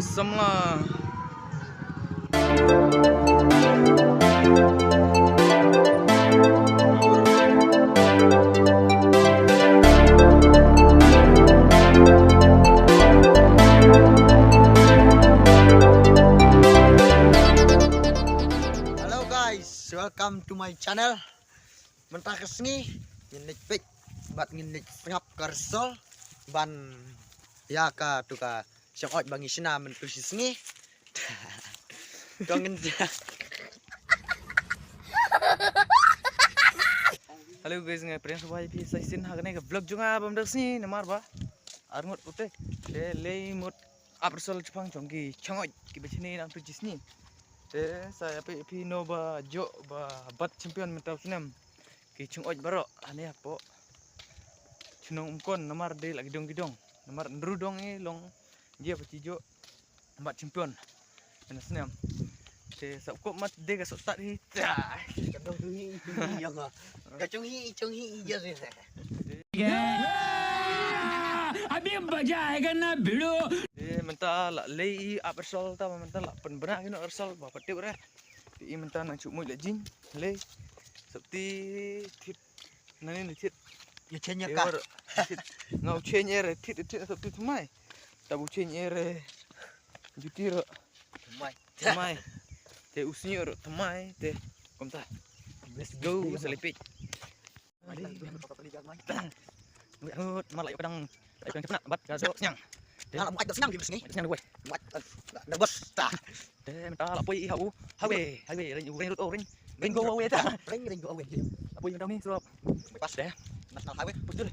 semua. Halo guys, welcome to my channel. Mentah kesini nginik pik bat nginik ngap karsol ban ya ka tuka syok bangi sina mentu sini. Kangen. Halo guys, ngapain supaya bisa isin hakne ke vlog juga bam sini namar ba. Arngot ute. Le mut apsol Jepang jongki changoi ki besini nang tu jisni. Saya pino ba jo ba bat champion mentau sinam. Ki chungoj baro ane apo. Cunong umkon namar de lagi dong gidong. Namar ndru dong long dia jo bat champion. Ana sinam. Sab kok mat de ga sot hi. Kadong hi ya ga. Kacung hi ya se. अभी मजा आएगा ना भिड़ो mentah la lei apsol ta mentah la penbera kino arsol ba pati bre ti mentah nang cumui la jin lei sabti tit nani ni tit Ya cenya ka. ngau chenyer tit sabti tumai tabu chenyer jutiro tumai te usnyo tumai te komta let's go selipik malah kadang cepat bat gaso nyang Ala muat senang di sini. nyang gue Muat na bos ta. mentah la pui hau hawe ring rut ring ring go awe ta Ring go away. pui mentah ni suap Pas deh. National highway. betul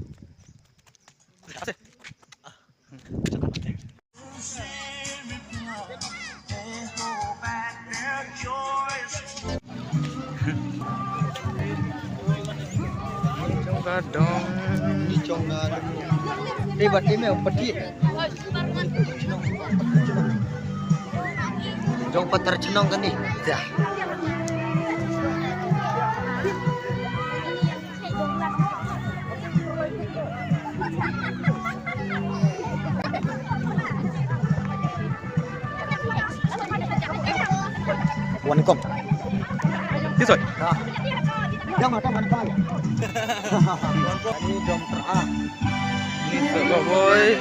kadang Ni chong na. Di bati me pati. Jong patar cenong kan ni. Ya. Wan kom. đi rồi Yang mata man pa. Ini jong tra. ni sợ boy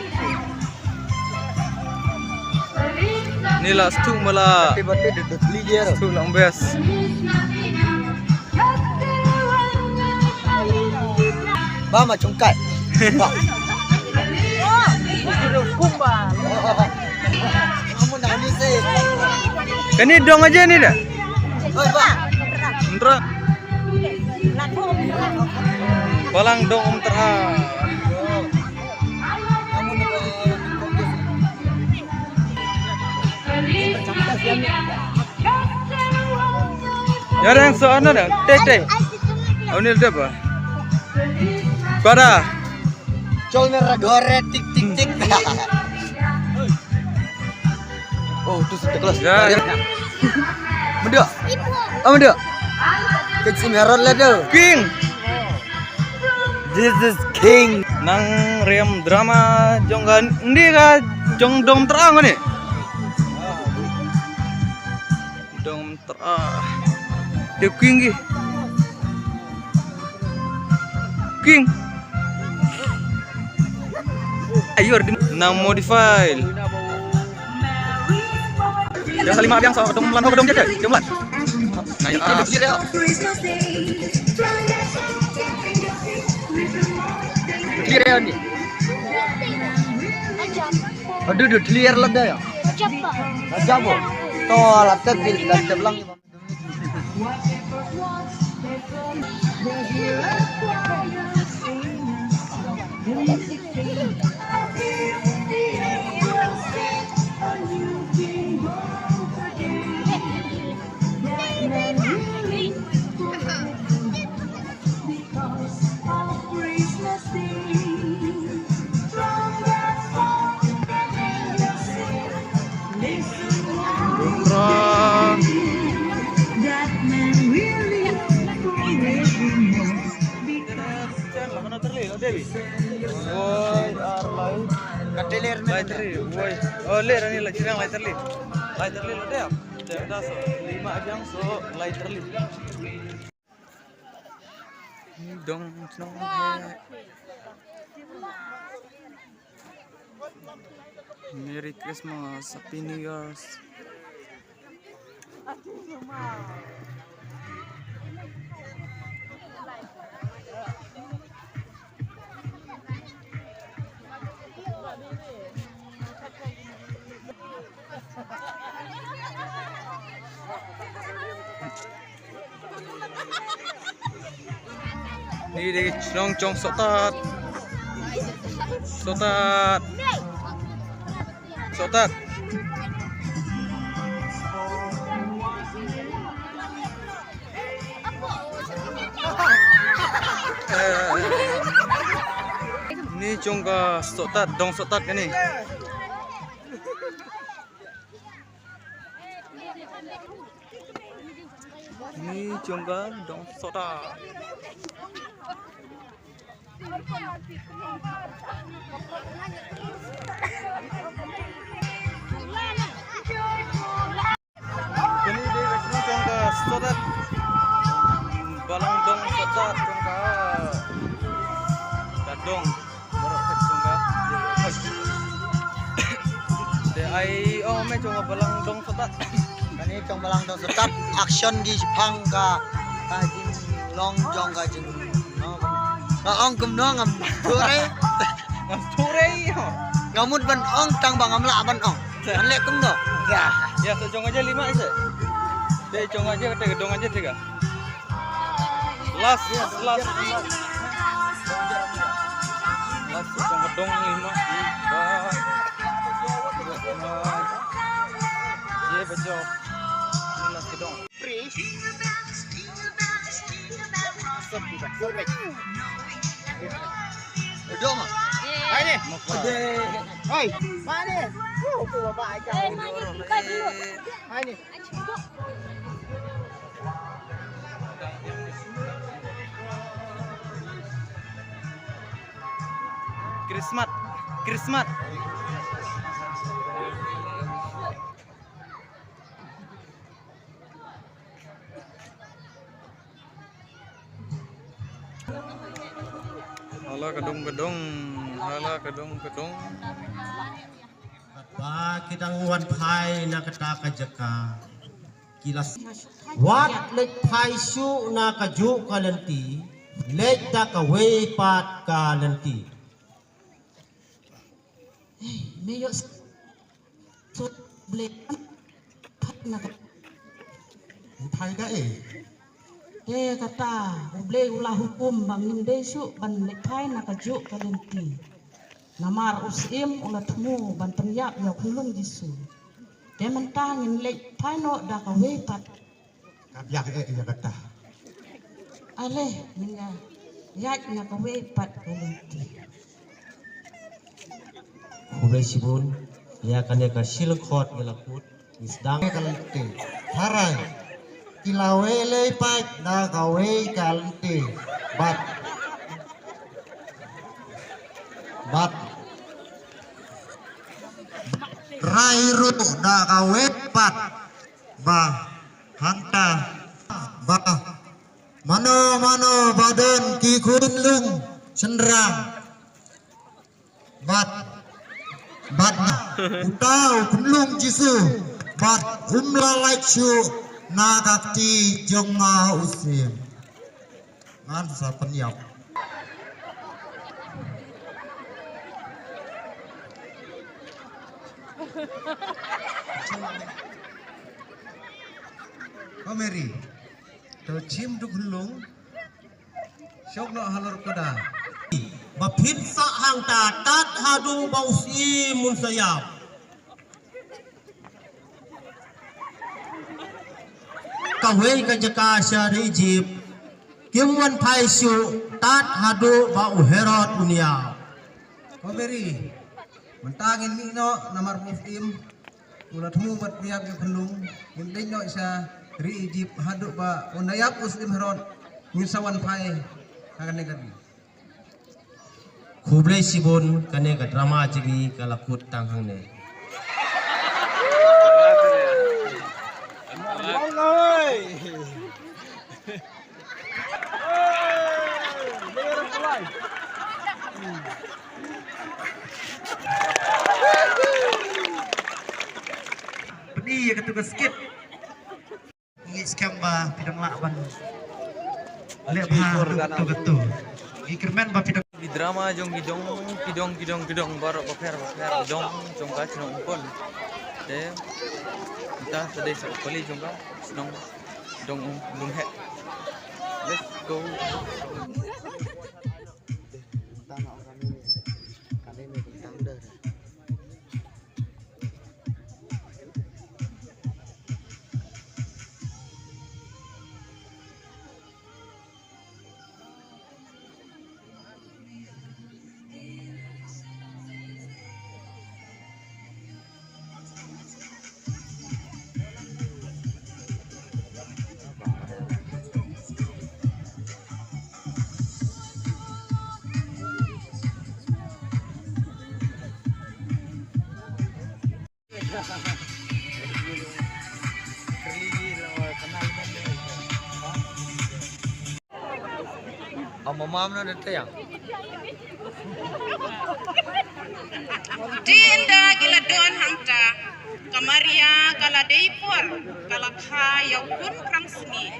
ni là stu mala Bati de clear. stu long bes Ba mà trông cậy. Kumba. Kamu nak ni sih. cái ni dong aja ni dah Oi, Ba. Entra palang dong tra Kamu nak ya yang sana dah tete onil deh ba pada Col merah gore tik tik tik. Oh, tu sudah kelas. Ya. Menduk. Oh, menduk. Kecil merah lah tu. king This is king. nang rem drama jonggan ndi ka jong dong terang ni dong terang de king gi king ayo nang modify yang salima yang so dong lan dong jaga dong lan nah ya Clear ni. Aduh, clear lah dah ya. Jabo. Toh, laptop lang ni. Oh Oh, le rani la cirang lighter li. Lighter li lo deh. Jangan so 5 ajang so lighter li. Dong dong hai. Merry Christmas, Happy New Year's. Ni di Chnong Chong Sotat. Sotat. Sotat. Ni chongga sotat dong sotat kan ni. Ni chongga dong sotat. Kini dia chongga sotat. Balang dong sotat chongga. Dong borok chongga. De ai oh me chongga balang dong sotat. Kani chong balang dong setat action di Jepang ka kajing long jong kajing no ong kum no ngam ture Ture yo. ngamut ban ong tang bang amla ban ong an le kum no Ya so chong aja 5 aja. De chong aja kata dong aja 3. Last Last chong dong 5. Ye bajo. Last dong. Dong ah Hai ni. hai mana tu bapak ai hai ni Krismat. Hala kedung. Ba kitang wan pai na kata kajaka kilas wat lek pai su na kaju kalanti lek ta ka we pat kalanti Meyo so ble pat na pai ka kata ble ulah hukum bangin desu ban lekai na kaju kalenti namar usim ulah temu ban penyak ya kulung jisu de mentangin lekai no da ka we pat kabyak ya kata ale minga yak na ka we pat kalenti Kubai sibun ya kane ka silkhot gelakut isdang kalanti harai kilawe le pai na ka we kalanti bat rairu na ka we pat ba hanta ba mano badan ki kunlung cenderang bat utau kunlung jisu bat umlalai chu nagakti jonga usim ngan sa penyap Kameri to chim du kunlung syok no halor koda bapin sa hang tatat hadu bausi mun sayap kawai kajaka syari jib kimwan pai su tat hadu bau herot dunia Kameri mentangin ni no namar muslim ulat mu bat biak kunlung nginding no isa ri jib hadu ba unayap muslim herot ngisawan pai akan negeri Kublai sibun kane ka drama jigi kalakut tanghang ne ready ya ketugas skip. Ngi scam ba pidang laban. Lihat ha ketu. Ikirmen ba pidang Di drama jong kidong baru baper dong jong ka cino pun. Te kita sedih sekali jong ka dong he. Let's go. Tama kami tanda. Mamam na dito ya. Dinda gila don hangta kamaria kala deipor kala kaya pun krang seni.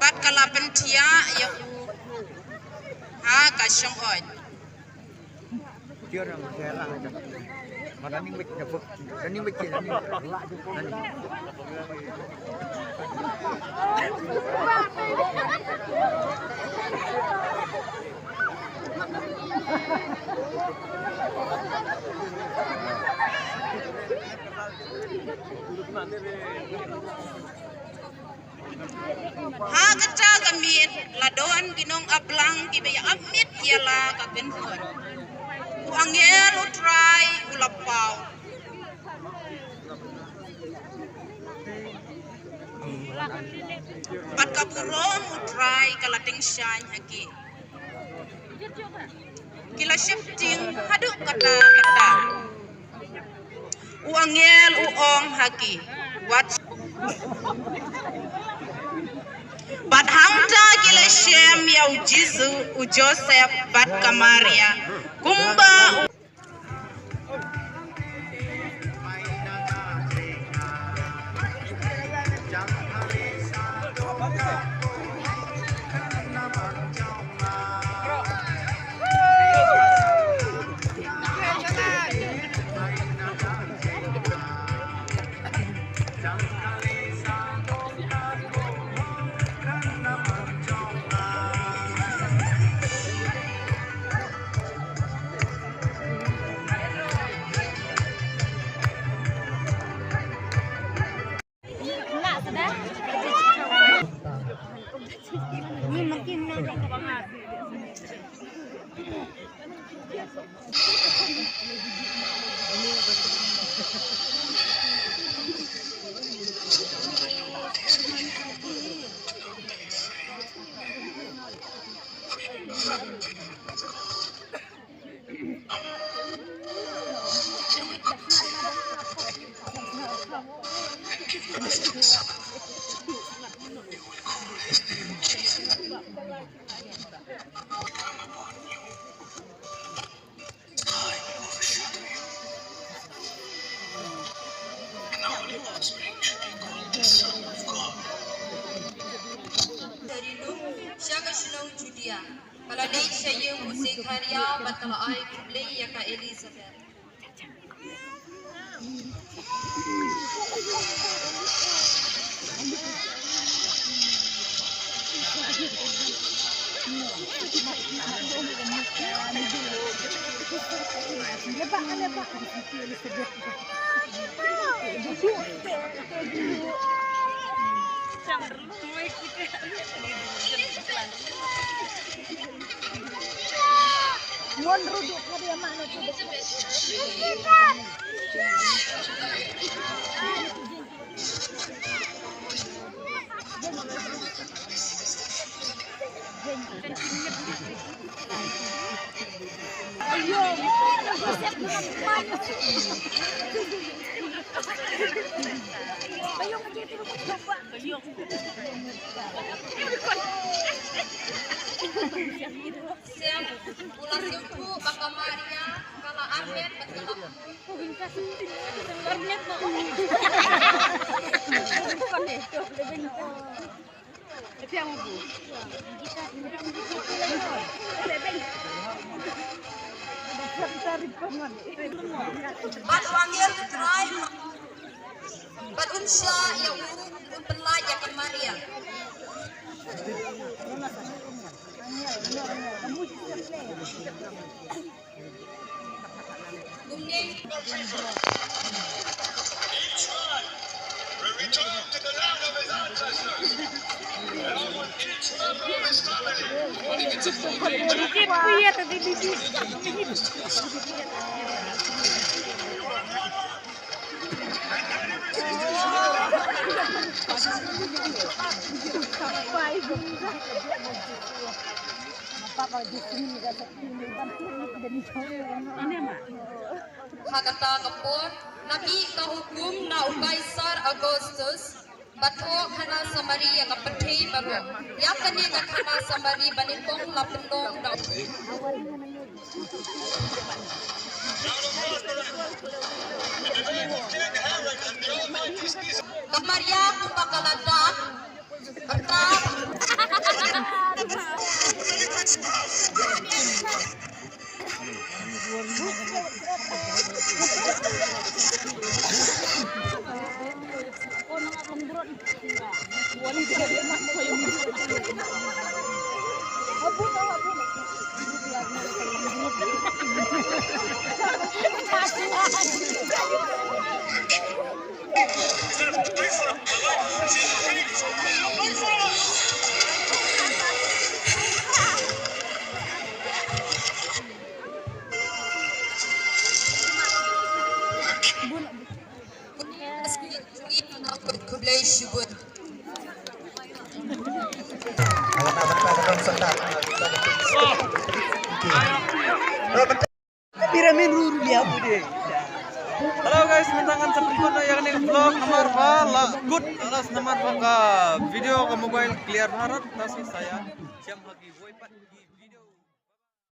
Bat kala pentia ya ha kasyong oi. Dia orang bergerak aja. Running back dapat running back. Ha kaca gamit ladoan ginong ablang kibaya amit yala kagenhon. Uangel utrai ulapau. Bat kapurom utrai kalating syan hagi. Kila shifting haduk kata. Uangel uong hagi. Watch. Bat hangta kila shem ya ujizu ujoseph bat kamaria. Kumba Kalau dia saya musik karya batal ai play ya ka Elizabeth. Mon ruduk ka dia mana tu. Ayo, siap bukan mana. Siang ulah siuku baka Maria kala Ahmed betul. Bat wangir try. Bat unsya ya urut penlaj ya ke Maria. Hakata kapon nabi kahukum na Kaisar Augustus bato kana Samaria kapatri baru ya kani kana Samaria banitong lapendong na Kamaria kupakalada atap kublai syubut. Halo guys, mentangan seperti mana yang ini vlog nomor lah good alas nomor ka video ke mobile clear barat tasih saya siam lagi wifi